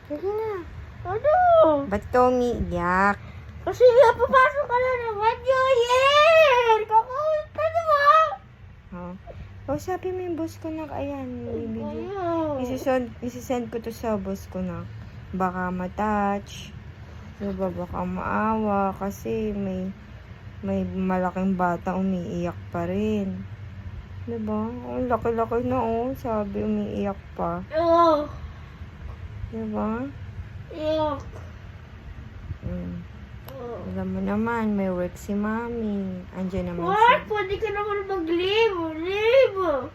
Sige na. Ano? Ba't ka umiiyak? Kasi nga, papasok ka na naman, New Year! Kakawin ka naman! Oh. Oh, sabi mo yung boss ko na, ayan, may video. Ayaw. Isisend ko to sa boss ko na. Baka matouch. Diba, baka maawa. Kasi may malaking bata umiiyak pa rin. Diba? Ang laki-laki na sabi umiiyak pa. Ayaw. Diba? Ayaw. Mm. Alam mo naman, may work si mami. Andiyan naman What? Pwede ka naman mag-leave. Leave.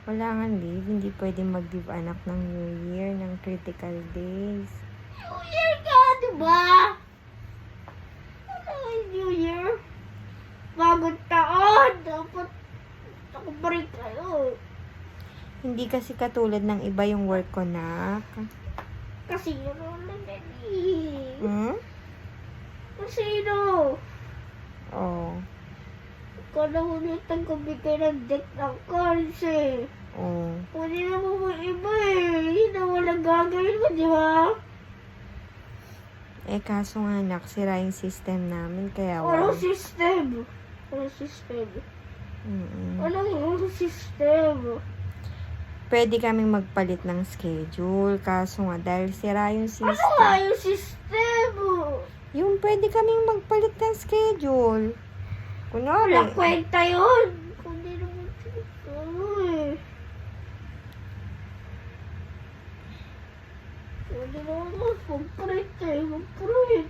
Wala nga leave. Hindi pwede mag-give anak ng New Year, ng critical days. New Year ka, diba? Ano yung New Year? Bagong taon. Dapat nakabalik kayo. Hindi kasi katulad ng iba yung work ko, nak. Kasi yun ang nagani. Hmm? Kasi no. Oo. Ikaw na ulit ang kabigay ng deck ng cards eh. Oo. Pwede na mo iba eh. Hindi na walang gagawin mo, di ba? Eh, kaso nga, nak, sira yung system namin, kaya Walang system. Walang system. Mm-mm. Walang system. Pwede kaming magpalit ng schedule. Kaso nga, dahil sira yung Ano nga system. yung system? Yung pwede kaming magpalit ng schedule. Kunwari, Walang kwenta yun. Kundi naman ano eh. Kundi naman mag-print eh. Mag-print.